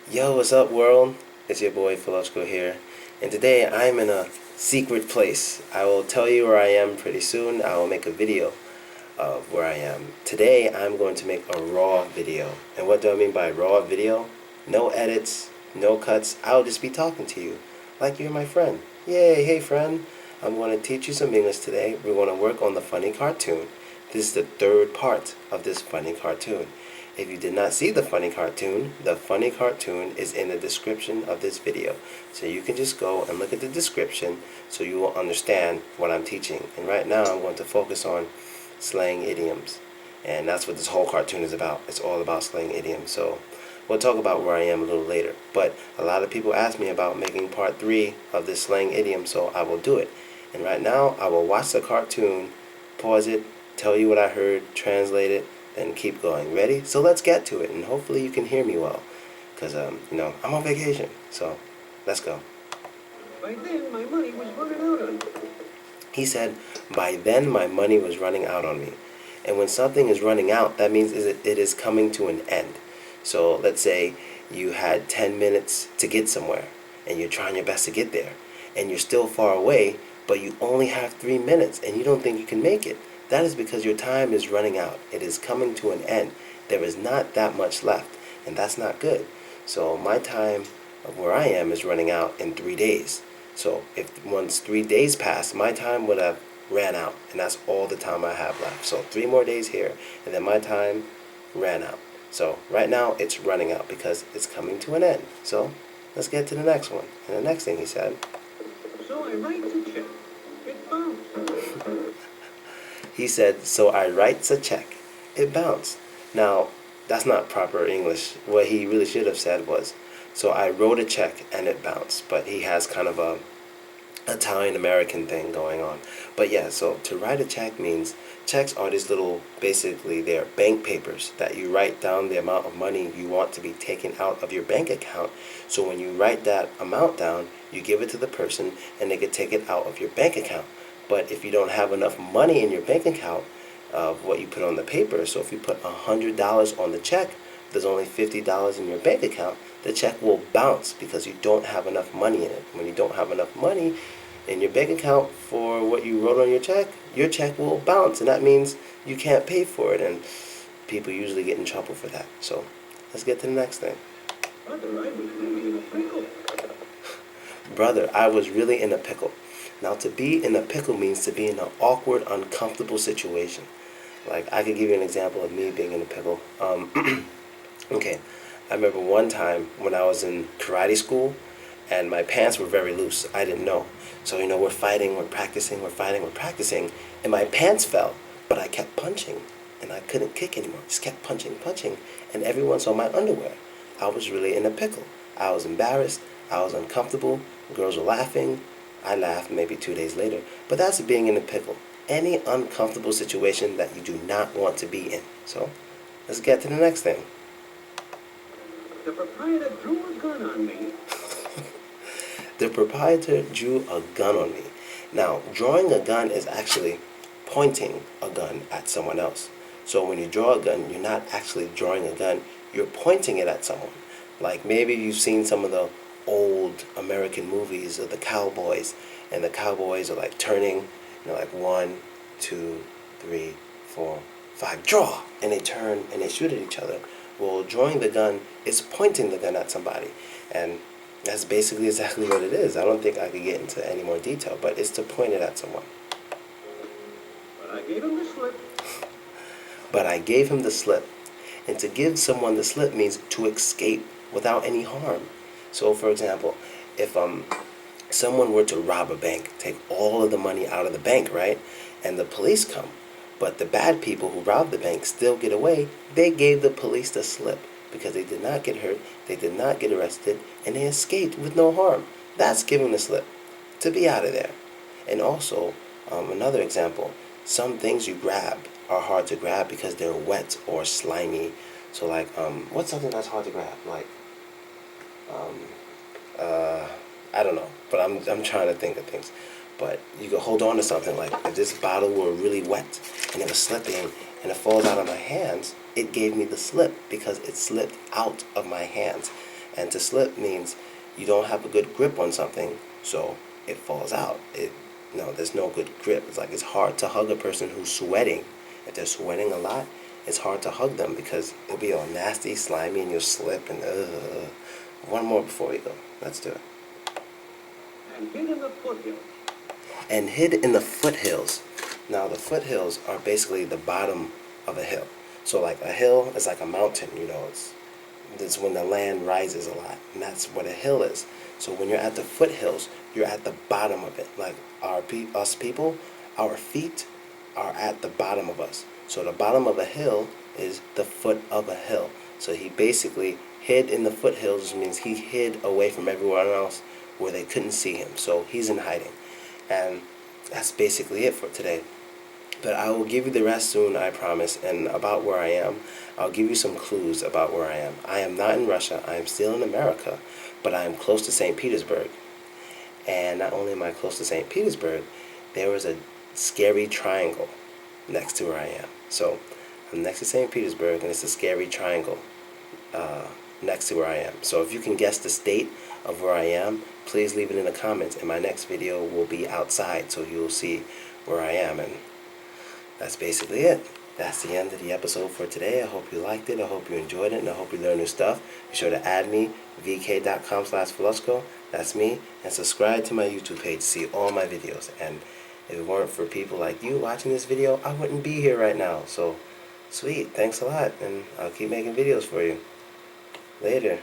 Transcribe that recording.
Yo, what's up, world? It's your boy Philochko here, and today I'm in a secret place. I will tell you where I am pretty soon. I will make a video of where I am. Today I'm going to make a raw video. And what do I mean by raw video? No edits, no cuts. I'll just be talking to you like you're my friend. Yay, hey friend. I'm going to teach you some English today. We're going to work on the funny cartoon. This is the third part of this funny cartoon. If you did not see the funny cartoon is in the description of this video. So you can just go and look at the description so you will understand what I'm teaching. And right now I'm going to focus on slang idioms. And that's what this whole cartoon is about. It's all about slang idioms. So we'll talk about where I am a little later. But a lot of people ask me about making part 3 of this slang idiom, so I will do it. And right now I will watch the cartoon, pause it, tell you what I heard, translate it, and keep going. Ready? So let's get to it, and hopefully you can hear me well, because I'm on vacation. So let's go. By then, my money was running out on me. He said, by then my money was running out on me. And when something is running out, that means it is coming to an end. So let's say you had 10 minutes to get somewhere, and you're trying your best to get there, and you're still far away, but you only have 3 minutes, and you don't think you can make it. That is because your time is running out. It is coming to an end. There is not that much left, and that's not good. So my time of where I am is running out in 3 days. So if once 3 days pass, my time would have ran out, and that's all the time I have left. So 3 more days here, and then my time ran out. So right now it's running out because it's coming to an end. So let's get to the next one. And the next thing he said, So I write the check. It bounced. he said, so I writes a check. It bounced. Now, that's not proper English. What he really should have said was, so I wrote a check and it bounced. But he has kind of a Italian-American thing going on. But yeah, so to write a check means, checks are these little, basically they're bank papers that you write down the amount of money you want to be taken out of your bank account. So when you write that amount down, you give it to the person and they can take it out of your bank account. But if you don't have enough money in your bank account of what you put on the paper, so if you put $100 on the check, there's only $50 in your bank account, the check will bounce because you don't have enough money in it. When you don't have enough money in your bank account for what you wrote on your check will bounce, and that means you can't pay for it, and people usually get in trouble for that. So let's get to the next thing. Brother, I was really in a pickle. Brother, I was really in a pickle. Now, to be in a pickle means to be in an awkward, uncomfortable situation. Like, I could give you an example of me being in a pickle. Okay, I remember one time when I was in karate school, and my pants were very loose. I didn't know. So, we're fighting, we're practicing, and my pants fell, but I kept punching, and I couldn't kick anymore. Just kept punching, and everyone saw my underwear. I was really in a pickle. I was embarrassed, I was uncomfortable, girls were laughing. I laughed maybe 2 days later. But that's being in a pickle. Any uncomfortable situation that you do not want to be in. So, let's get to the next thing. The proprietor drew a gun on me. The proprietor drew a gun on me. Now, drawing a gun is actually pointing a gun at someone else. So when you draw a gun, you're not actually drawing a gun, you're pointing it at someone. Like maybe you've seen some of the old American movies of the cowboys, and the cowboys are like turning, like 1, 2, 3, 4, 5, draw, and they turn and they shoot at each other. Well, drawing the gun is pointing the gun at somebody, and that's basically exactly what it is. I don't think I could get into any more detail, but it's to point it at someone. But I gave him the slip. But I gave him the slip. And to give someone the slip means to escape without any harm. So, for example, if someone were to rob a bank, take all of the money out of the bank, right? And the police come, but the bad people who robbed the bank still get away, they gave the police the slip because they did not get hurt, they did not get arrested, and they escaped with no harm. That's giving the slip, to be out of there. And also, another example, some things you grab are hard to grab because they're wet or slimy. So like, what's something that's hard to grab? Like, I don't know, but I'm trying to think of things. But you can hold on to something, like if this bottle were really wet and it was slipping and it falls out of my hands, it gave me the slip because it slipped out of my hands. And to slip means you don't have a good grip on something, so it falls out. There's no good grip. It's like it's hard to hug a person who's sweating. If they're sweating a lot, it's hard to hug them because it'll be all nasty, slimy, and you'll slip. And one more before we go. Let's do it. And hid in the foothills. And hid in the foothills. Now the foothills are basically the bottom of a hill. So like a hill is like a mountain, it's when the land rises a lot, and that's what a hill is. So when you're at the foothills, you're at the bottom of it. Like us people, our feet are at the bottom of us. So the bottom of a hill is the foot of a hill. So he basically hid in the foothills, which means he hid away from everyone else where they couldn't see him. So he's in hiding. And that's basically it for today. But I will give you the rest soon, I promise. And about where I am, I'll give you some clues about where I am. I am not in Russia. I am still in America, but I am close to St. Petersburg. And not only am I close to St. Petersburg, there was a scary triangle next to where I am. So I'm next to St. Petersburg, and it's a scary triangle next to where I am. So if you can guess the state of where I am, please leave it in the comments. And my next video will be outside, so you'll see where I am. And that's basically it. That's the end of the episode for today. I hope you liked it. I hope you enjoyed it. And I hope you learned new stuff. Be sure to add me, vk.com/Velochko. That's me. And subscribe to my YouTube page to see all my videos. And if it weren't for people like you watching this video, I wouldn't be here right now. So, sweet. Thanks a lot. And I'll keep making videos for you. Later.